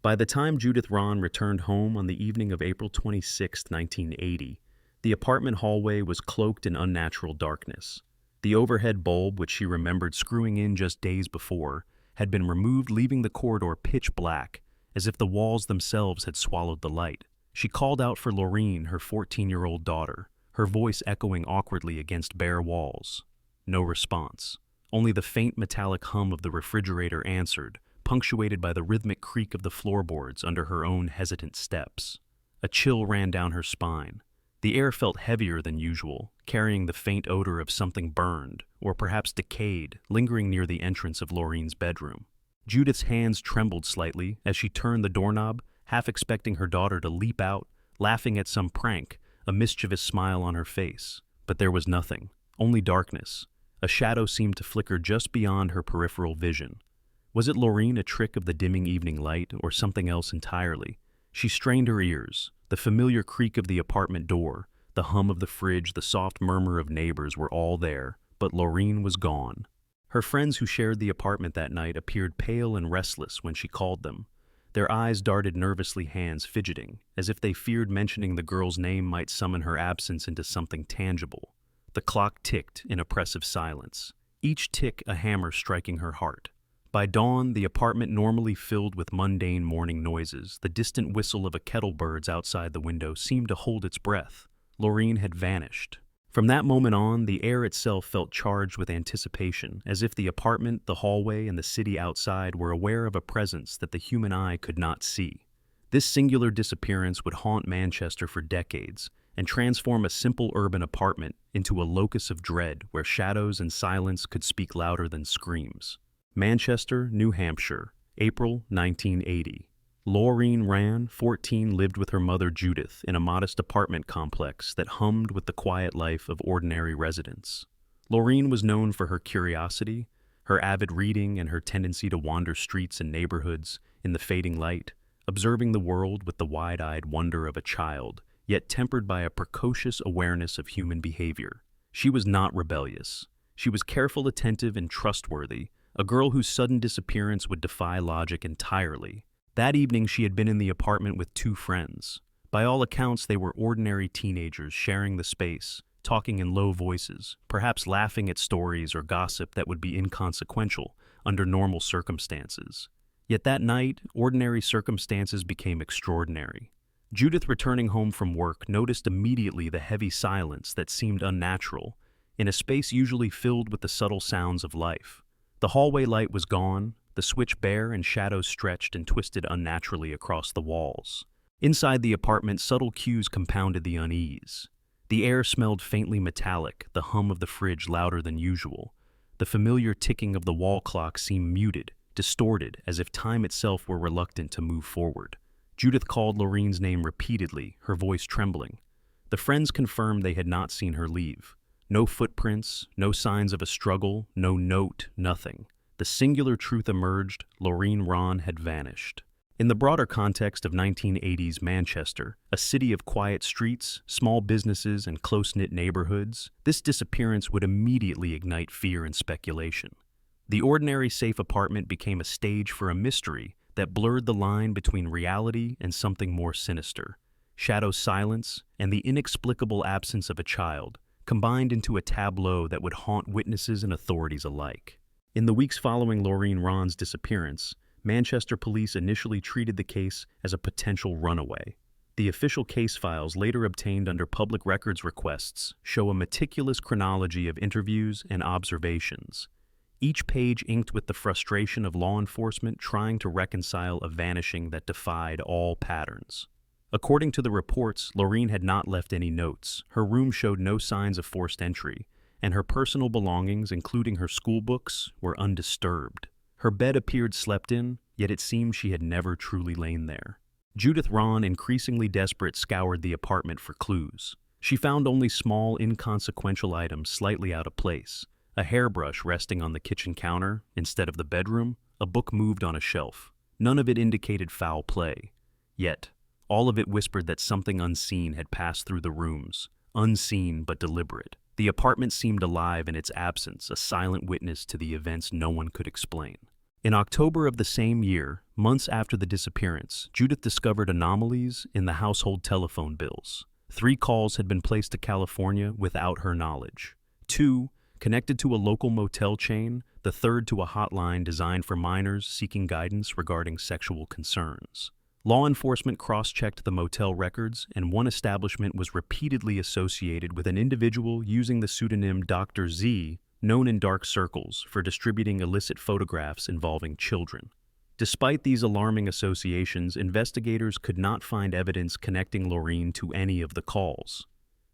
By the time Judith Rahn returned home on the evening of April 26, 1980, the apartment hallway was cloaked in unnatural darkness. The overhead bulb, which she remembered screwing in just days before, had been removed, leaving the corridor pitch black, as if the walls themselves had swallowed the light. She called out for Laureen, her 14-year-old daughter, her voice echoing awkwardly against bare walls. No response. Only the faint metallic hum of the refrigerator answered, punctuated by the rhythmic creak of the floorboards under her own hesitant steps. A chill ran down her spine. The air felt heavier than usual, carrying the faint odor of something burned, or perhaps decayed, lingering near the entrance of Laureen's bedroom. Judith's hands trembled slightly as she turned the doorknob, half expecting her daughter to leap out, laughing at some prank, a mischievous smile on her face. But there was nothing, only darkness. A shadow seemed to flicker just beyond her peripheral vision. Was it Laureen, a trick of the dimming evening light, or something else entirely? She strained her ears. The familiar creak of the apartment door, the hum of the fridge, the soft murmur of neighbors were all there, but Laureen was gone. Her friends who shared the apartment that night appeared pale and restless when she called them. Their eyes darted nervously, hands fidgeting, as if they feared mentioning the girl's name might summon her absence into something tangible. The clock ticked in oppressive silence, each tick a hammer striking her heart. By dawn, the apartment normally filled with mundane morning noises. The distant whistle of a kettlebird outside the window seemed to hold its breath. Laureen had vanished. From that moment on, the air itself felt charged with anticipation, as if the apartment, the hallway, and the city outside were aware of a presence that the human eye could not see. This singular disappearance would haunt Manchester for decades and transform a simple urban apartment into a locus of dread where shadows and silence could speak louder than screams. Manchester, New Hampshire, April 1980. Laureen Rahn, 14, lived with her mother Judith in a modest apartment complex that hummed with the quiet life of ordinary residents. Laureen was known for her curiosity, her avid reading, and her tendency to wander streets and neighborhoods in the fading light, observing the world with the wide-eyed wonder of a child, yet tempered by a precocious awareness of human behavior. She was not rebellious. She was careful, attentive, and trustworthy, a girl whose sudden disappearance would defy logic entirely. That evening she had been in the apartment with two friends. By all accounts, they were ordinary teenagers sharing the space, talking in low voices, perhaps laughing at stories or gossip that would be inconsequential under normal circumstances. Yet that night, ordinary circumstances became extraordinary. Judith, returning home from work, noticed immediately the heavy silence that seemed unnatural, in a space usually filled with the subtle sounds of life. The hallway light was gone, the switch bare, and shadows stretched and twisted unnaturally across the walls. Inside the apartment, subtle cues compounded the unease. The air smelled faintly metallic, the hum of the fridge louder than usual. The familiar ticking of the wall clock seemed muted, distorted, as if time itself were reluctant to move forward. Judith called Laureen's name repeatedly, her voice trembling. The friends confirmed they had not seen her leave. No footprints, no signs of a struggle, no note, nothing. The singular truth emerged: Laureen Rahn had vanished. In the broader context of 1980s Manchester, a city of quiet streets, small businesses, and close-knit neighborhoods, this disappearance would immediately ignite fear and speculation. The ordinary safe apartment became a stage for a mystery that blurred the line between reality and something more sinister. Shadow silence and the inexplicable absence of a child combined into a tableau that would haunt witnesses and authorities alike. In the weeks following Laureen Rahn's disappearance, Manchester police initially treated the case as a potential runaway. The official case files, later obtained under public records requests, show a meticulous chronology of interviews and observations, each page inked with the frustration of law enforcement trying to reconcile a vanishing that defied all patterns. According to the reports, Laureen had not left any notes. Her room showed no signs of forced entry, and her personal belongings, including her school books, were undisturbed. Her bed appeared slept in, yet it seemed she had never truly lain there. Judith Rahn, increasingly desperate, scoured the apartment for clues. She found only small, inconsequential items slightly out of place: a hairbrush resting on the kitchen counter instead of the bedroom, a book moved on a shelf. None of it indicated foul play. Yet, all of it whispered that something unseen had passed through the rooms, unseen but deliberate. The apartment seemed alive in its absence, a silent witness to the events no one could explain. In October of the same year, months after the disappearance, Judith discovered anomalies in the household telephone bills. 3 calls had been placed to California without her knowledge. 2 connected to a local motel chain, the third to a hotline designed for minors seeking guidance regarding sexual concerns. Law enforcement cross-checked the motel records, and one establishment was repeatedly associated with an individual using the pseudonym Dr. Z, known in dark circles for distributing illicit photographs involving children. Despite these alarming associations, investigators could not find evidence connecting Laureen to any of the calls.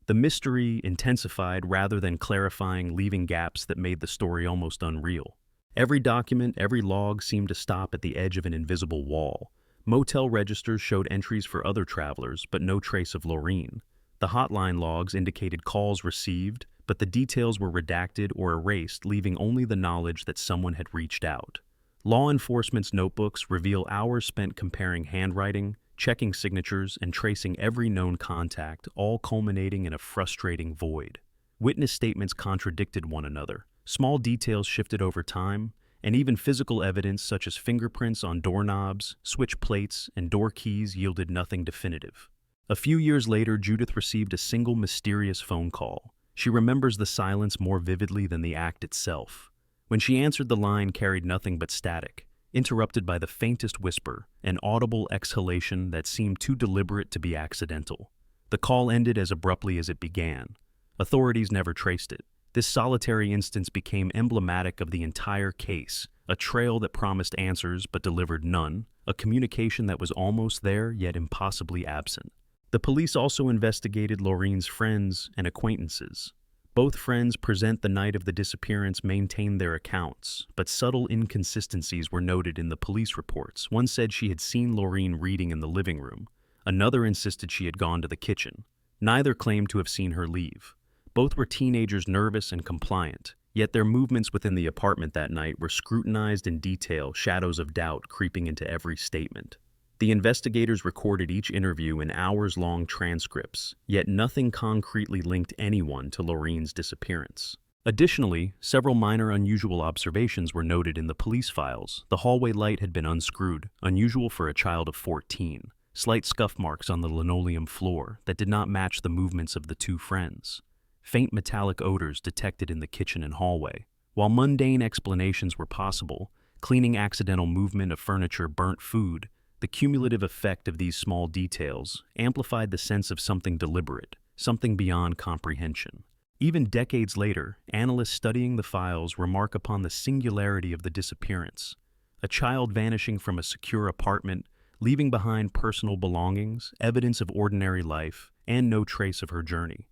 The mystery intensified rather than clarifying, leaving gaps that made the story almost unreal. Every document, every log seemed to stop at the edge of an invisible wall. Motel registers showed entries for other travelers, but no trace of Laureen. The hotline logs indicated calls received, but the details were redacted or erased, leaving only the knowledge that someone had reached out. Law enforcement's notebooks reveal hours spent comparing handwriting, checking signatures, and tracing every known contact, all culminating in a frustrating void. Witness statements contradicted one another. Small details shifted over time, and even physical evidence such as fingerprints on doorknobs, switch plates, and door keys yielded nothing definitive. A few years later, Judith received a single mysterious phone call. She remembers the silence more vividly than the act itself. When she answered, the line carried nothing but static, interrupted by the faintest whisper, an audible exhalation that seemed too deliberate to be accidental. The call ended as abruptly as it began. Authorities never traced it. This solitary instance became emblematic of the entire case, a trail that promised answers but delivered none, a communication that was almost there yet impossibly absent. The police also investigated Laureen's friends and acquaintances. Both friends present the night of the disappearance maintained their accounts, but subtle inconsistencies were noted in the police reports. One said she had seen Laureen reading in the living room. Another insisted she had gone to the kitchen. Neither claimed to have seen her leave. Both were teenagers, nervous and compliant, yet their movements within the apartment that night were scrutinized in detail, shadows of doubt creeping into every statement. The investigators recorded each interview in hours-long transcripts, yet nothing concretely linked anyone to Laureen's disappearance. Additionally, several minor unusual observations were noted in the police files. The hallway light had been unscrewed, unusual for a child of 14. Slight scuff marks on the linoleum floor that did not match the movements of the 2 friends. Faint metallic odors detected in the kitchen and hallway. While mundane explanations were possible, cleaning accidental movement of furniture, burnt food, the cumulative effect of these small details amplified the sense of something deliberate, something beyond comprehension. Even decades later, analysts studying the files remark upon the singularity of the disappearance. A child vanishing from a secure apartment, leaving behind personal belongings, evidence of ordinary life, and no trace of her journey.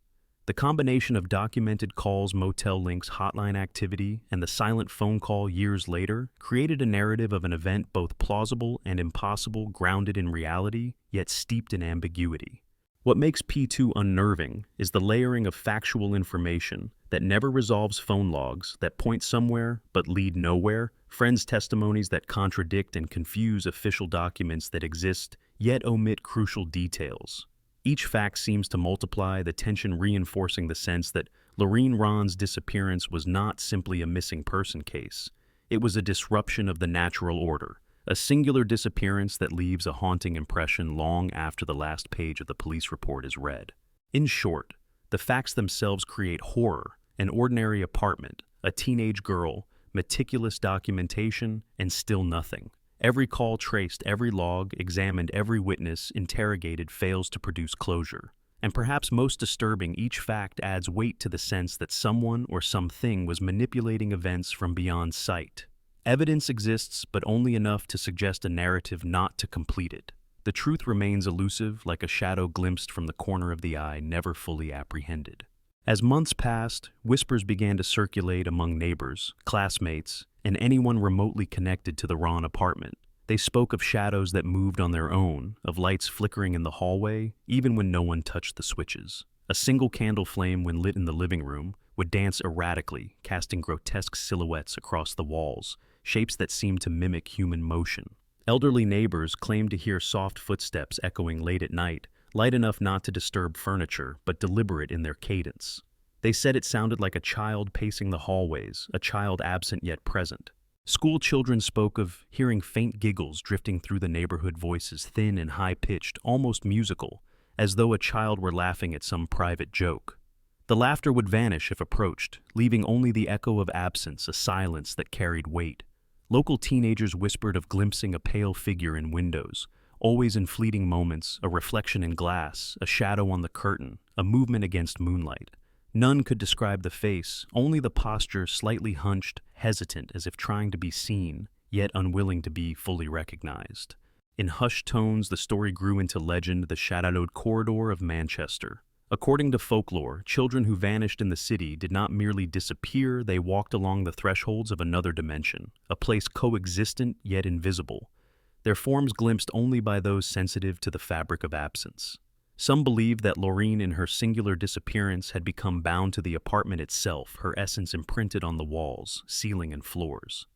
The combination of documented calls, motel links, hotline activity, and the silent phone call years later created a narrative of an event both plausible and impossible, grounded in reality, yet steeped in ambiguity. What makes P2 unnerving is the layering of factual information that never resolves, phone logs that point somewhere but lead nowhere, friends' testimonies that contradict and confuse official documents that exist yet omit crucial details. Each fact seems to multiply, the tension reinforcing the sense that Laureen Rahn's disappearance was not simply a missing person case. It was a disruption of the natural order, a singular disappearance that leaves a haunting impression long after the last page of the police report is read. In short, the facts themselves create horror: an ordinary apartment, a teenage girl, meticulous documentation, and still nothing. Every call traced, every log examined, every witness interrogated fails to produce closure. And perhaps most disturbing, each fact adds weight to the sense that someone or something was manipulating events from beyond sight. Evidence exists, but only enough to suggest a narrative not to complete it. The truth remains elusive, like a shadow glimpsed from the corner of the eye, never fully apprehended. As months passed, whispers began to circulate among neighbors, classmates, and anyone remotely connected to the Rahn apartment. They spoke of shadows that moved on their own, of lights flickering in the hallway, even when no one touched the switches. A single candle flame, when lit in the living room, would dance erratically, casting grotesque silhouettes across the walls, shapes that seemed to mimic human motion. Elderly neighbors claimed to hear soft footsteps echoing late at night, light enough not to disturb furniture, but deliberate in their cadence. They said it sounded like a child pacing the hallways, a child absent yet present. School children spoke of hearing faint giggles drifting through the neighborhood, voices thin and high-pitched, almost musical, as though a child were laughing at some private joke. The laughter would vanish if approached, leaving only the echo of absence, a silence that carried weight. Local teenagers whispered of glimpsing a pale figure in windows, always in fleeting moments, a reflection in glass, a shadow on the curtain, a movement against moonlight. None could describe the face, only the posture, slightly hunched, hesitant, as if trying to be seen, yet unwilling to be fully recognized. In hushed tones, the story grew into legend, the shadowed corridor of Manchester. According to folklore, children who vanished in the city did not merely disappear, they walked along the thresholds of another dimension, a place coexistent yet invisible, their forms glimpsed only by those sensitive to the fabric of absence. Some believed that Laureen, in her singular disappearance, had become bound to the apartment itself, her essence imprinted on the walls, ceiling, and floors.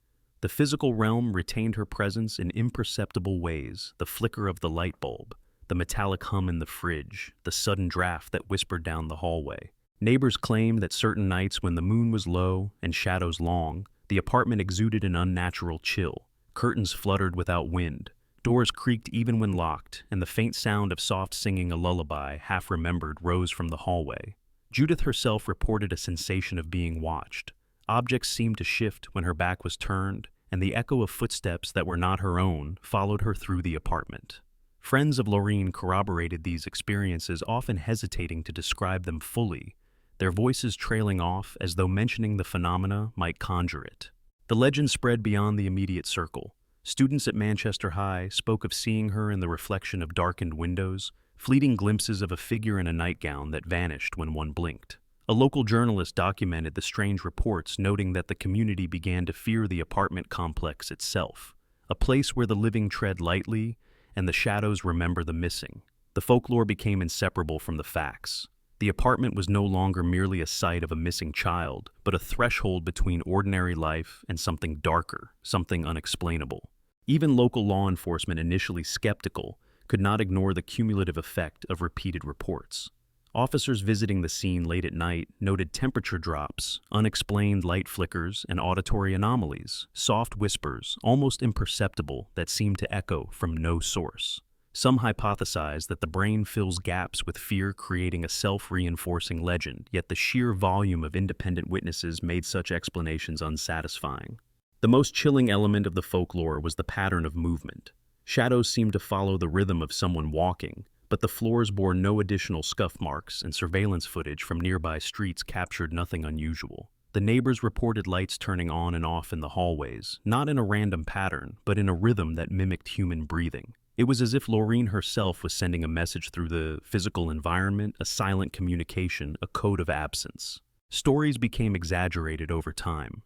The physical realm retained her presence in imperceptible ways, the flicker of the light bulb, the metallic hum in the fridge, the sudden draft that whispered down the hallway. Neighbors claimed that certain nights when the moon was low and shadows long, the apartment exuded an unnatural chill. Curtains fluttered without wind, doors creaked even when locked, and the faint sound of soft singing a lullaby, half-remembered, rose from the hallway. Judith herself reported a sensation of being watched. Objects seemed to shift when her back was turned, and the echo of footsteps that were not her own followed her through the apartment. Friends of Laureen corroborated these experiences, often hesitating to describe them fully, their voices trailing off as though mentioning the phenomena might conjure it. The legend spread beyond the immediate circle. Students at Manchester High spoke of seeing her in the reflection of darkened windows, fleeting glimpses of a figure in a nightgown that vanished when one blinked. A local journalist documented the strange reports, noting that the community began to fear the apartment complex itself, a place where the living tread lightly and the shadows remember the missing. The folklore became inseparable from the facts. The apartment was no longer merely a site of a missing child, but a threshold between ordinary life and something darker, something unexplainable. Even local law enforcement, initially skeptical, could not ignore the cumulative effect of repeated reports. Officers visiting the scene late at night noted temperature drops, unexplained light flickers, and auditory anomalies, soft whispers, almost imperceptible, that seemed to echo from no source. Some hypothesized that the brain fills gaps with fear, creating a self-reinforcing legend, yet the sheer volume of independent witnesses made such explanations unsatisfying. The most chilling element of the folklore was the pattern of movement. Shadows seemed to follow the rhythm of someone walking, but the floors bore no additional scuff marks, and surveillance footage from nearby streets captured nothing unusual. The neighbors reported lights turning on and off in the hallways, not in a random pattern, but in a rhythm that mimicked human breathing. It was as if Laureen herself was sending a message through the physical environment, a silent communication, a code of absence. Stories became exaggerated over time,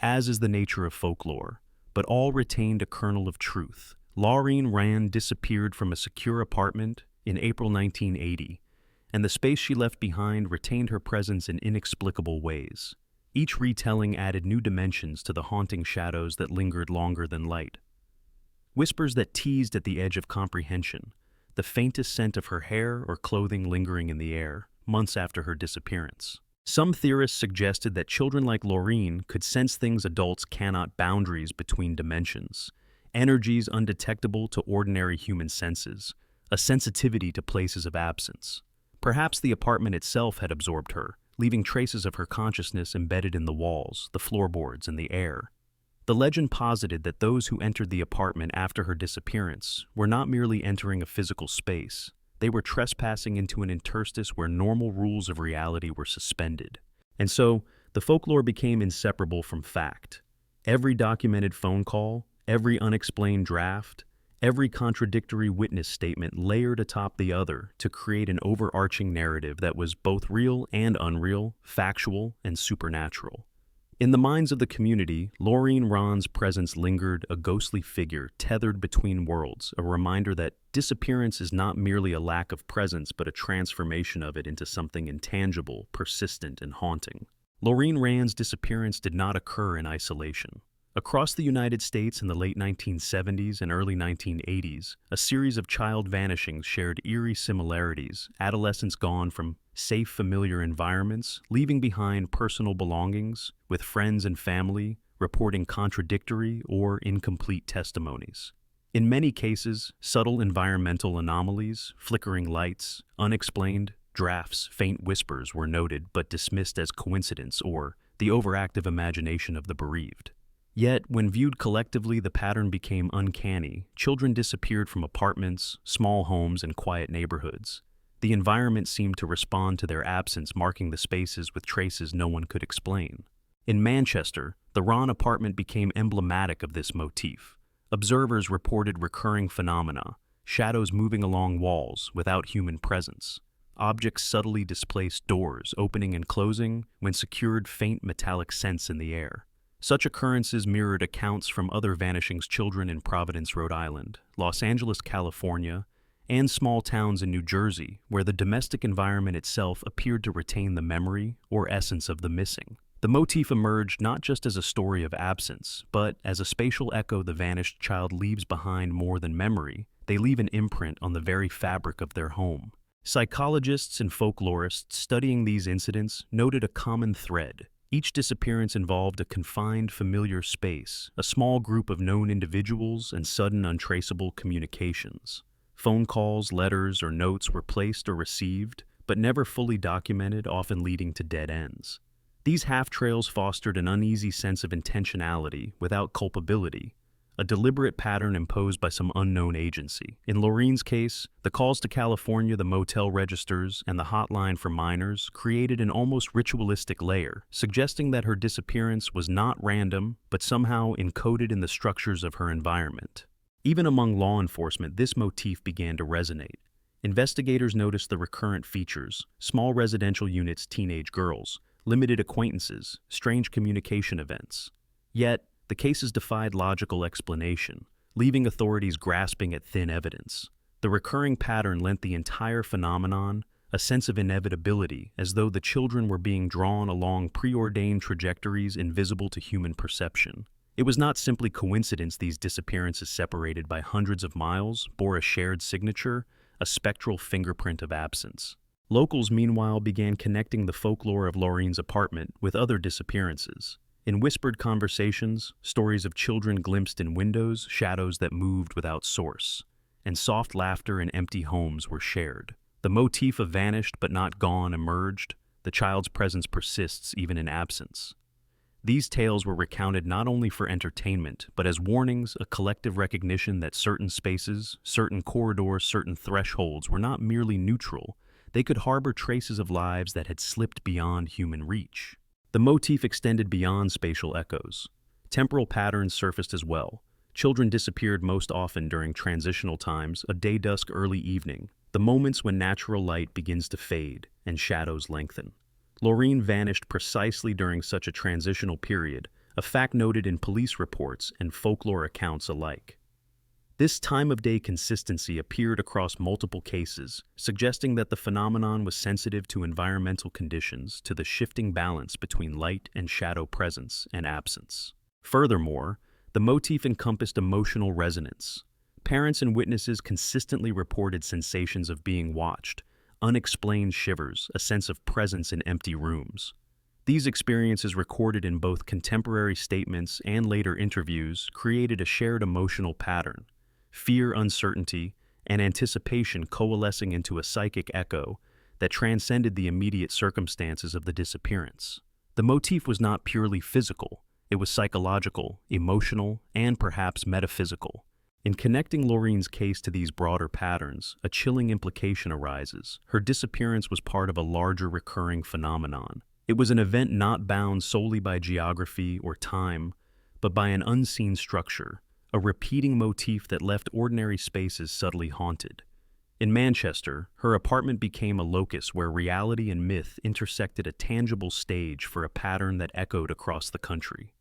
as is the nature of folklore, but all retained a kernel of truth. Laureen Rahn disappeared from a secure apartment in April 1980, and the space she left behind retained her presence in inexplicable ways. Each retelling added new dimensions to the haunting shadows that lingered longer than light. Whispers that teased at the edge of comprehension, the faintest scent of her hair or clothing lingering in the air, months after her disappearance. Some theorists suggested that children like Laureen could sense things adults cannot, boundaries between dimensions, energies undetectable to ordinary human senses, a sensitivity to places of absence. Perhaps the apartment itself had absorbed her, leaving traces of her consciousness embedded in the walls, the floorboards, and the air. The legend posited that those who entered the apartment after her disappearance were not merely entering a physical space, they were trespassing into an interstice where normal rules of reality were suspended. And so, the folklore became inseparable from fact. Every documented phone call, every unexplained draft, every contradictory witness statement layered atop the other to create an overarching narrative that was both real and unreal, factual and supernatural. In the minds of the community, Laureen Rahn's presence lingered, a ghostly figure tethered between worlds, a reminder that disappearance is not merely a lack of presence but a transformation of it into something intangible, persistent, and haunting. Laureen Rahn's disappearance did not occur in isolation. Across the United States in the late 1970s and early 1980s, a series of child vanishings shared eerie similarities, adolescents gone from safe, familiar environments, leaving behind personal belongings, with friends and family reporting contradictory or incomplete testimonies. In many cases, subtle environmental anomalies, flickering lights, unexplained drafts, faint whispers were noted but dismissed as coincidence or the overactive imagination of the bereaved. Yet, when viewed collectively, the pattern became uncanny. Children disappeared from apartments, small homes, and quiet neighborhoods. The environment seemed to respond to their absence, marking the spaces with traces no one could explain. In Manchester, the Rahn apartment became emblematic of this motif. Observers reported recurring phenomena, shadows moving along walls without human presence. Objects subtly displaced doors, opening and closing when secured faint metallic scents in the air. Such occurrences mirrored accounts from other vanishing children in Providence, Rhode Island, Los Angeles, California, and small towns in New Jersey, where the domestic environment itself appeared to retain the memory or essence of the missing. The motif emerged not just as a story of absence, but as a spatial echo. The vanished child leaves behind more than memory. They leave an imprint on the very fabric of their home. Psychologists and folklorists studying these incidents noted a common thread. Each disappearance involved a confined, familiar space, a small group of known individuals, and sudden, untraceable communications. Phone calls, letters, or notes were placed or received, but never fully documented, often leading to dead ends. These half-trails fostered an uneasy sense of intentionality without culpability, a deliberate pattern imposed by some unknown agency. In Laureen's case, the calls to California, the motel registers, and the hotline for minors created an almost ritualistic layer, suggesting that her disappearance was not random, but somehow encoded in the structures of her environment. Even among law enforcement, this motif began to resonate. Investigators noticed the recurrent features: small residential units, teenage girls, limited acquaintances, strange communication events. Yet, the cases defied logical explanation, leaving authorities grasping at thin evidence. The recurring pattern lent the entire phenomenon a sense of inevitability, as though the children were being drawn along preordained trajectories invisible to human perception. It was not simply coincidence. These disappearances, separated by hundreds of miles, bore a shared signature, a spectral fingerprint of absence. Locals, meanwhile, began connecting the folklore of Laureen's apartment with other disappearances. In whispered conversations, stories of children glimpsed in windows, shadows that moved without source, and soft laughter in empty homes were shared. The motif of vanished but not gone emerged. The child's presence persists even in absence. These tales were recounted not only for entertainment, but as warnings, a collective recognition that certain spaces, certain corridors, certain thresholds were not merely neutral. They could harbor traces of lives that had slipped beyond human reach. The motif extended beyond spatial echoes. Temporal patterns surfaced as well. Children disappeared most often during transitional times, a day dusk, early evening, the moments when natural light begins to fade and shadows lengthen. Laureen vanished precisely during such a transitional period, a fact noted in police reports and folklore accounts alike. This time-of-day consistency appeared across multiple cases, suggesting that the phenomenon was sensitive to environmental conditions, to the shifting balance between light and shadow, presence and absence. Furthermore, the motif encompassed emotional resonance. Parents and witnesses consistently reported sensations of being watched, unexplained shivers, a sense of presence in empty rooms. These experiences, recorded in both contemporary statements and later interviews, created a shared emotional pattern: fear, uncertainty, and anticipation coalescing into a psychic echo that transcended the immediate circumstances of the disappearance. The motif was not purely physical, it was psychological, emotional, and perhaps metaphysical. In connecting Laureen's case to these broader patterns, a chilling implication arises. Her disappearance was part of a larger recurring phenomenon. It was an event not bound solely by geography or time, but by an unseen structure, a repeating motif that left ordinary spaces subtly haunted. In Manchester, her apartment became a locus where reality and myth intersected, a tangible stage for a pattern that echoed across the country.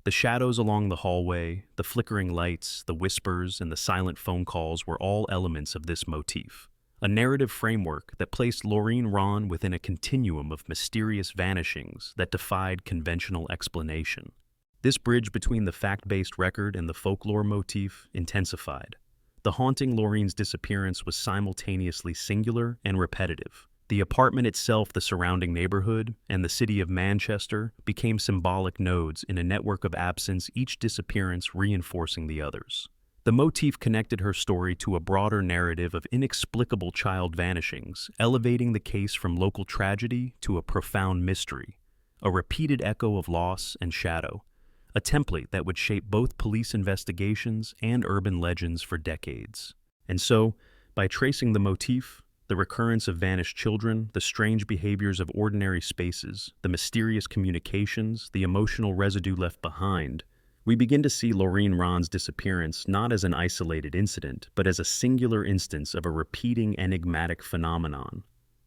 The shadows along the hallway, the flickering lights, the whispers, and the silent phone calls were all elements of this motif, a narrative framework that placed Laureen Rahn within a continuum of mysterious vanishings that defied conventional explanation. This bridge between the fact-based record and the folklore motif intensified. The haunting Laureen's disappearance was simultaneously singular and repetitive. The apartment itself, the surrounding neighborhood, and the city of Manchester became symbolic nodes in a network of absence, each disappearance reinforcing the others. The motif connected her story to a broader narrative of inexplicable child vanishings, elevating the case from local tragedy to a profound mystery, a repeated echo of loss and shadow, a template that would shape both police investigations and urban legends for decades. And so, by tracing the motif, the recurrence of vanished children, the strange behaviors of ordinary spaces, the mysterious communications, the emotional residue left behind, we begin to see Laureen Rahn's disappearance not as an isolated incident, but as a singular instance of a repeating enigmatic phenomenon.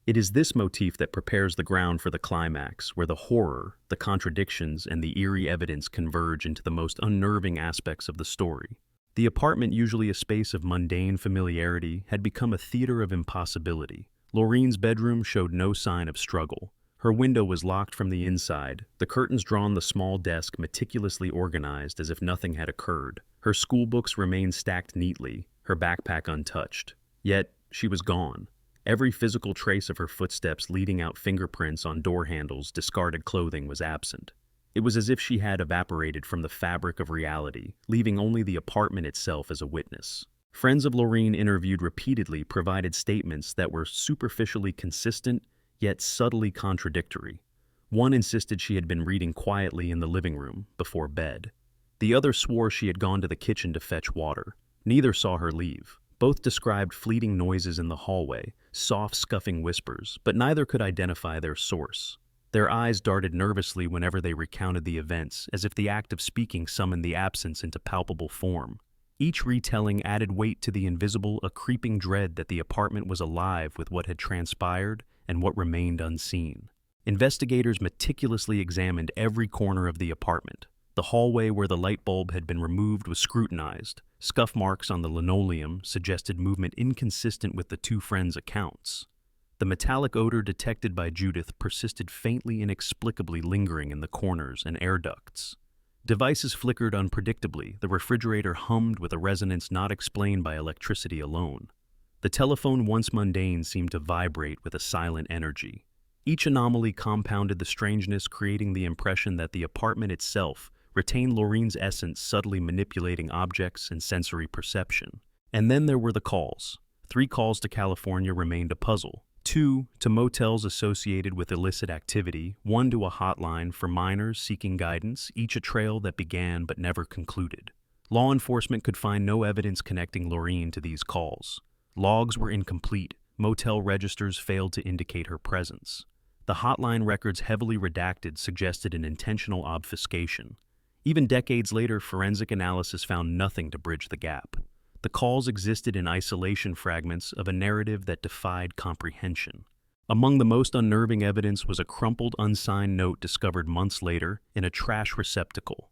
It is this motif that prepares the ground for the climax, where the horror, the contradictions, and the eerie evidence converge into the most unnerving aspects of the story. The apartment, usually a space of mundane familiarity, had become a theater of impossibility. Laureen's bedroom showed no sign of struggle. Her window was locked from the inside, the curtains drawn, the small desk meticulously organized as if nothing had occurred. Her school books remained stacked neatly, her backpack untouched. Yet, she was gone. Every physical trace of her footsteps, leading out fingerprints on door handles, discarded clothing, was absent. It was as if she had evaporated from the fabric of reality, leaving only the apartment itself as a witness. Friends of Laureen interviewed repeatedly provided statements that were superficially consistent, yet subtly contradictory. One insisted she had been reading quietly in the living room, before bed. The other swore she had gone to the kitchen to fetch water. Neither saw her leave. Both described fleeting noises in the hallway, soft scuffing whispers, but neither could identify their source. Their eyes darted nervously whenever they recounted the events, as if the act of speaking summoned the absence into palpable form. Each retelling added weight to the invisible, a creeping dread that the apartment was alive with what had transpired and what remained unseen. Investigators meticulously examined every corner of the apartment. The hallway where the light bulb had been removed was scrutinized. Scuff marks on the linoleum suggested movement inconsistent with the two friends' accounts. The metallic odor detected by Judith persisted faintly, inexplicably lingering in the corners and air ducts. Devices flickered unpredictably. The refrigerator hummed with a resonance not explained by electricity alone. The telephone, once mundane, seemed to vibrate with a silent energy. Each anomaly compounded the strangeness, creating the impression that the apartment itself retained Laureen's essence, subtly manipulating objects and sensory perception. And then there were the calls. 3 calls to California remained a puzzle. 2 to motels associated with illicit activity, 1 to a hotline for minors seeking guidance, each a trail that began but never concluded. Law enforcement could find no evidence connecting Laureen to these calls. Logs were incomplete. Motel registers failed to indicate her presence. The hotline records, heavily redacted, suggested an intentional obfuscation. Even decades later, forensic analysis found nothing to bridge the gap. The calls existed in isolation, fragments of a narrative that defied comprehension. Among the most unnerving evidence was a crumpled, unsigned note discovered months later in a trash receptacle.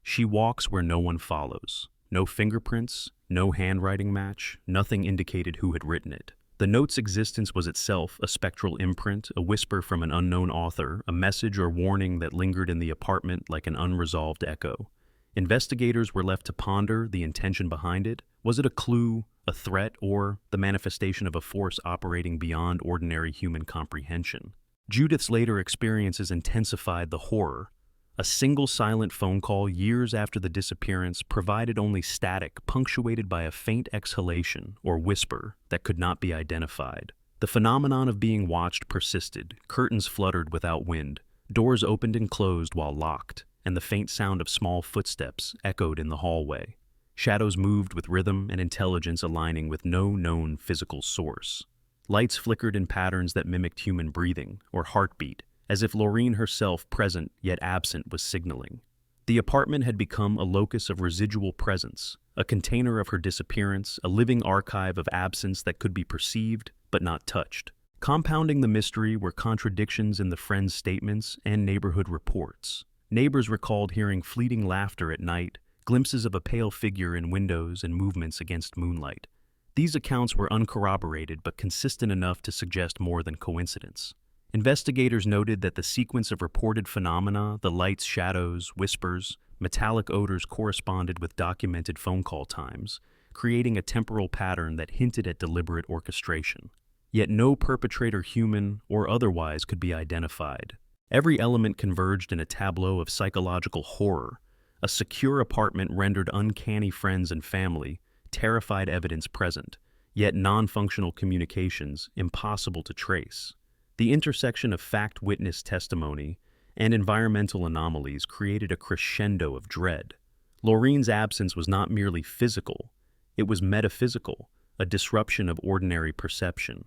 She walks where no one follows. No fingerprints, no handwriting match, nothing indicated who had written it. The note's existence was itself a spectral imprint, a whisper from an unknown author, a message or warning that lingered in the apartment like an unresolved echo. Investigators were left to ponder the intention behind it. Was it a clue, a threat, or the manifestation of a force operating beyond ordinary human comprehension? Judith's later experiences intensified the horror. A single silent phone call years after the disappearance provided only static, punctuated by a faint exhalation or whisper that could not be identified. The phenomenon of being watched persisted. Curtains fluttered without wind, doors opened and closed while locked, and the faint sound of small footsteps echoed in the hallway. Shadows moved with rhythm and intelligence, aligning with no known physical source. Lights flickered in patterns that mimicked human breathing or heartbeat, as if Laureen herself, present yet absent, was signaling. The apartment had become a locus of residual presence, a container of her disappearance, a living archive of absence that could be perceived but not touched. Compounding the mystery were contradictions in the friends' statements and neighborhood reports. Neighbors recalled hearing fleeting laughter at night, glimpses of a pale figure in windows, and movements against moonlight. These accounts were uncorroborated but consistent enough to suggest more than coincidence. Investigators noted that the sequence of reported phenomena, the lights, shadows, whispers, metallic odors, corresponded with documented phone call times, creating a temporal pattern that hinted at deliberate orchestration. Yet no perpetrator, human or otherwise, could be identified. Every element converged in a tableau of psychological horror. A secure apartment rendered uncanny friends and family, terrified evidence present, yet non-functional communications impossible to trace. The intersection of fact-witness testimony and environmental anomalies created a crescendo of dread. Laureen's absence was not merely physical, it was metaphysical, a disruption of ordinary perception.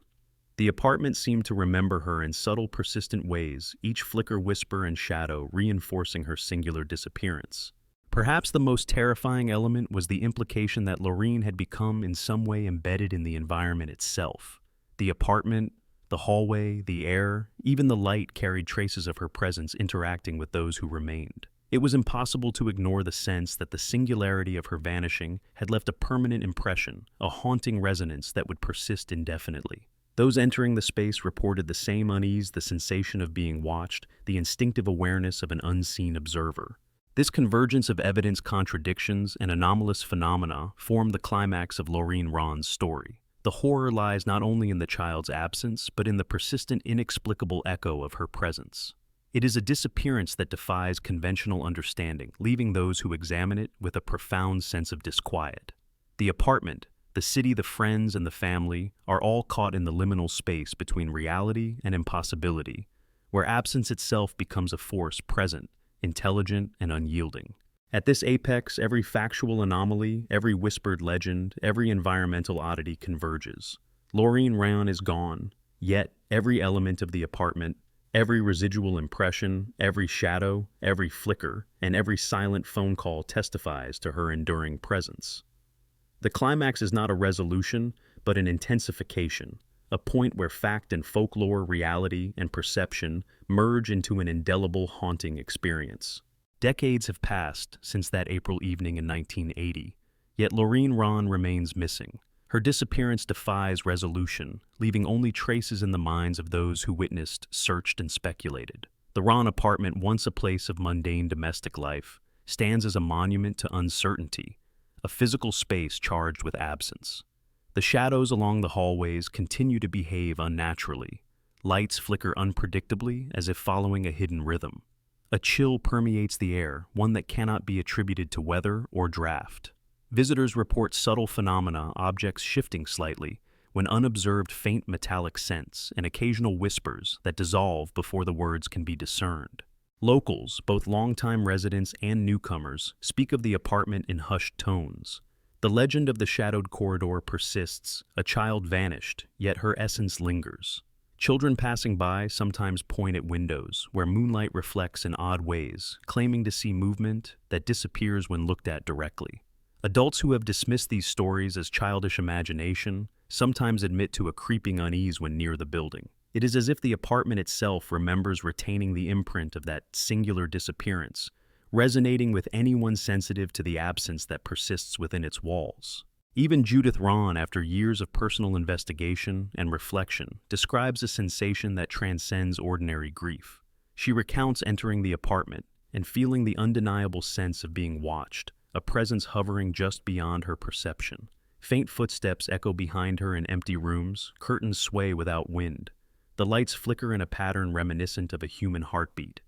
The apartment seemed to remember her in subtle, persistent ways, each flicker, whisper, and shadow reinforcing her singular disappearance. Perhaps the most terrifying element was the implication that Laureen had become in some way embedded in the environment itself. The apartment, the hallway, the air, even the light carried traces of her presence interacting with those who remained. It was impossible to ignore the sense that the singularity of her vanishing had left a permanent impression, a haunting resonance that would persist indefinitely. Those entering the space reported the same unease, the sensation of being watched, the instinctive awareness of an unseen observer. This convergence of evidence, contradictions, and anomalous phenomena formed the climax of Laureen Rahn's story. The horror lies not only in the child's absence, but in the persistent, inexplicable echo of her presence. It is a disappearance that defies conventional understanding, leaving those who examine it with a profound sense of disquiet. The apartment, the city, the friends, and the family are all caught in the liminal space between reality and impossibility, where absence itself becomes a force present, intelligent, and unyielding. At this apex, every factual anomaly, every whispered legend, every environmental oddity converges. Laureen Rahn is gone, yet every element of the apartment, every residual impression, every shadow, every flicker, and every silent phone call testifies to her enduring presence. The climax is not a resolution, but an intensification, a point where fact and folklore, reality and perception merge into an indelible, haunting experience. Decades have passed since that April evening in 1980, yet Laureen Rahn remains missing. Her disappearance defies resolution, leaving only traces in the minds of those who witnessed, searched, and speculated. The Rahn apartment, once a place of mundane domestic life, stands as a monument to uncertainty, a physical space charged with absence. The shadows along the hallways continue to behave unnaturally. Lights flicker unpredictably, as if following a hidden rhythm. A chill permeates the air, one that cannot be attributed to weather or draft. Visitors report subtle phenomena, objects shifting slightly, when unobserved faint metallic scents and occasional whispers that dissolve before the words can be discerned. Locals, both longtime residents and newcomers, speak of the apartment in hushed tones. The legend of the shadowed corridor persists. A child vanished, yet her essence lingers. Children passing by sometimes point at windows, where moonlight reflects in odd ways, claiming to see movement that disappears when looked at directly. Adults who have dismissed these stories as childish imagination sometimes admit to a creeping unease when near the building. It is as if the apartment itself remembers retaining the imprint of that singular disappearance, resonating with anyone sensitive to the absence that persists within its walls. Even Judith Rahn, after years of personal investigation and reflection, describes a sensation that transcends ordinary grief. She recounts entering the apartment and feeling the undeniable sense of being watched, a presence hovering just beyond her perception. Faint footsteps echo behind her in empty rooms, curtains sway without wind. The lights flicker in a pattern reminiscent of a human heartbeat.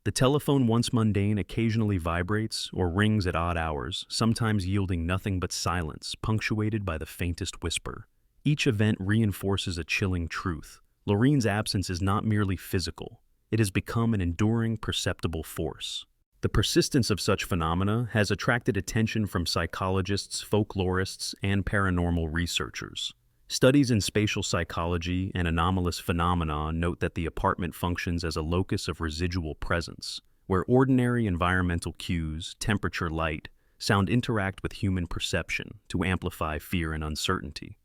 The telephone, once mundane, occasionally vibrates or rings at odd hours, sometimes yielding nothing but silence, punctuated by the faintest whisper. Each event reinforces a chilling truth. Laureen's absence is not merely physical. It has become an enduring, perceptible force. The persistence of such phenomena has attracted attention from psychologists, folklorists, and paranormal researchers. Studies in spatial psychology and anomalous phenomena note that the apartment functions as a locus of residual presence, where ordinary environmental cues, temperature, light, sound interact with human perception to amplify fear and uncertainty.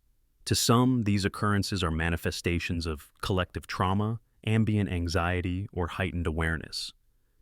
To some, these occurrences are manifestations of collective trauma, ambient anxiety, or heightened awareness.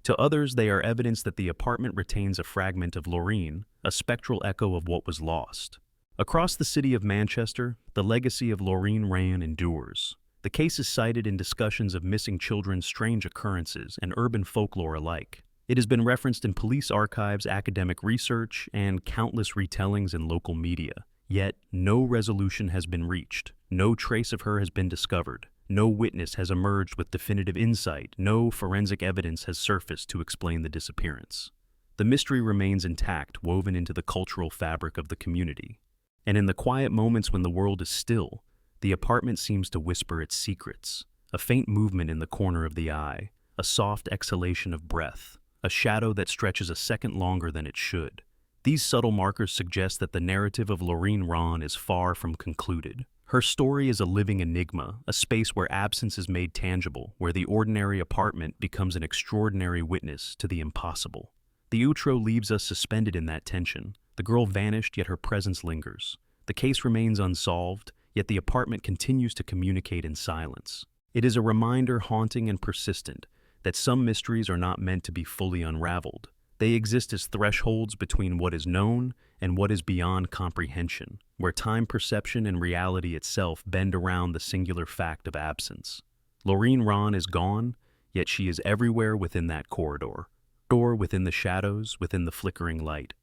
To others, they are evidence that the apartment retains a fragment of Laureen, a spectral echo of what was lost. Across the city of Manchester, the legacy of Laureen Rahn endures. The case is cited in discussions of missing children's strange occurrences and urban folklore alike. It has been referenced in police archives, academic research, and countless retellings in local media, Yet, no resolution has been reached, no trace of her has been discovered, no witness has emerged with definitive insight, no forensic evidence has surfaced to explain the disappearance. The mystery remains intact, woven into the cultural fabric of the community. And in the quiet moments when the world is still, the apartment seems to whisper its secrets. A faint movement in the corner of the eye, a soft exhalation of breath, a shadow that stretches a second longer than it should. These subtle markers suggest that the narrative of Laureen Rahn is far from concluded. Her story is a living enigma, a space where absence is made tangible, where the ordinary apartment becomes an extraordinary witness to the impossible. The outro leaves us suspended in that tension. The girl vanished, yet her presence lingers. The case remains unsolved, yet the apartment continues to communicate in silence. It is a reminder, haunting and persistent, that some mysteries are not meant to be fully unraveled. They exist as thresholds between what is known and what is beyond comprehension, where time perception and reality itself bend around the singular fact of absence. Laureen Rahn is gone, yet she is everywhere within that corridor, within the shadows, within the flickering light.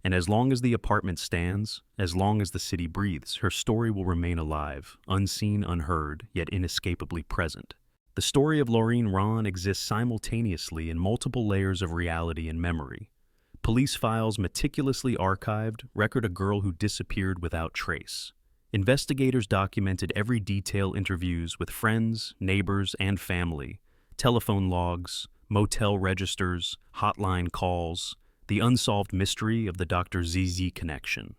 And as long as the apartment stands, as long as the city breathes, her story will remain alive, unseen, unheard, yet inescapably present. The story of Laureen Rahn exists simultaneously in multiple layers of reality and memory. Police files meticulously archived record a girl who disappeared without trace. Investigators documented every detail, interviews with friends, neighbors, and family, telephone logs, motel registers, hotline calls, the unsolved mystery of the Dr. ZZ connection.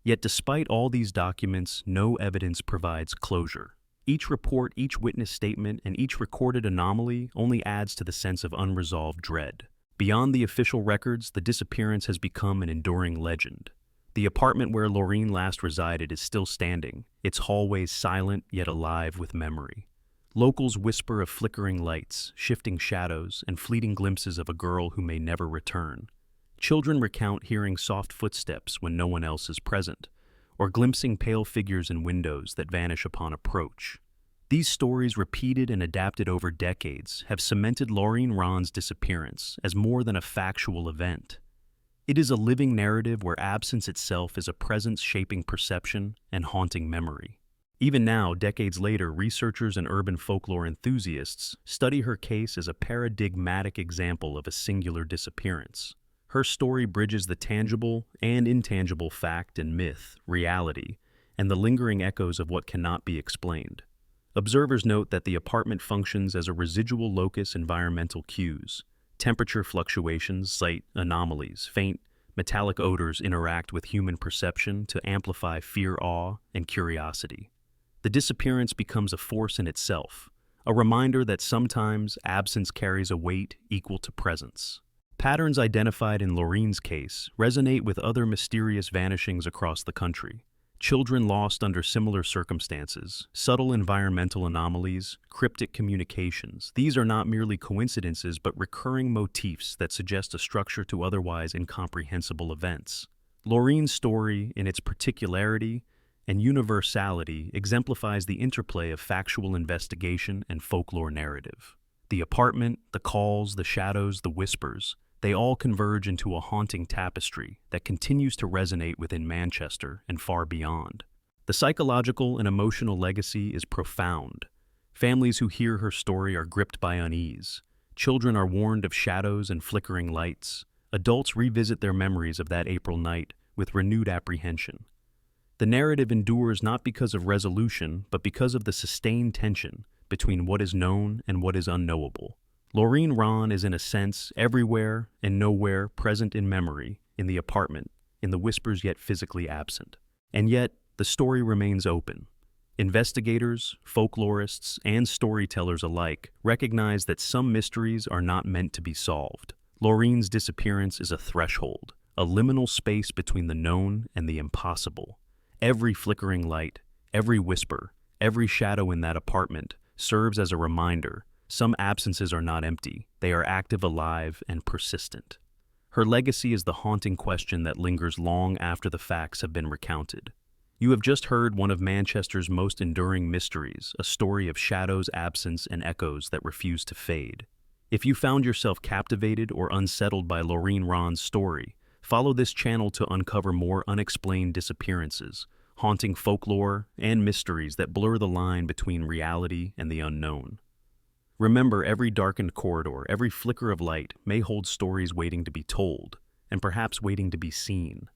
Yet despite all these documents, no evidence provides closure. Each report, each witness statement, and each recorded anomaly only adds to the sense of unresolved dread. Beyond the official records, the disappearance has become an enduring legend. The apartment where Laureen last resided is still standing, its hallways silent yet alive with memory. Locals whisper of flickering lights, shifting shadows, and fleeting glimpses of a girl who may never return. Children recount hearing soft footsteps when no one else is present, or glimpsing pale figures in windows that vanish upon approach. These stories, repeated and adapted over decades, have cemented Laureen Rahn's disappearance as more than a factual event. It is a living narrative where absence itself is a presence shaping perception and haunting memory. Even now, decades later, researchers and urban folklore enthusiasts study her case as a paradigmatic example of a singular disappearance. Her story bridges the tangible and intangible, fact and myth, reality, and the lingering echoes of what cannot be explained. Observers note that the apartment functions as a residual locus environmental cues. Temperature fluctuations, light anomalies, faint, metallic odors interact with human perception to amplify fear, awe, and curiosity. The disappearance becomes a force in itself, a reminder that sometimes absence carries a weight equal to presence. Patterns identified in Laureen's case resonate with other mysterious vanishings across the country. Children lost under similar circumstances, subtle environmental anomalies, cryptic communications. These are not merely coincidences but recurring motifs that suggest a structure to otherwise incomprehensible events. Laureen's story, in its particularity and universality, exemplifies the interplay of factual investigation and folklore narrative. The apartment, the calls, the shadows, the whispers, they all converge into a haunting tapestry that continues to resonate within Manchester and far beyond. The psychological and emotional legacy is profound. Families who hear her story are gripped by unease. Children are warned of shadows and flickering lights. Adults revisit their memories of that April night with renewed apprehension. The narrative endures not because of resolution, but because of the sustained tension between what is known and what is unknowable. Laureen Rahn is, in a sense, everywhere and nowhere, present in memory, in the apartment, in the whispers yet physically absent. And yet, the story remains open. Investigators, folklorists, and storytellers alike recognize that some mysteries are not meant to be solved. Laureen's disappearance is a threshold, a liminal space between the known and the impossible. Every flickering light, every whisper, every shadow in that apartment serves as a reminder. Some absences are not empty, they are active, alive, and persistent. Her legacy is the haunting question that lingers long after the facts have been recounted. You have just heard one of Manchester's most enduring mysteries, a story of shadows, absence, and echoes that refuse to fade. If you found yourself captivated or unsettled by Laureen Rahn's story, Follow this channel to uncover more unexplained disappearances, haunting folklore, and mysteries that blur the line between reality and the unknown. Remember, every darkened corridor, every flicker of light may hold stories waiting to be told, and perhaps waiting to be seen.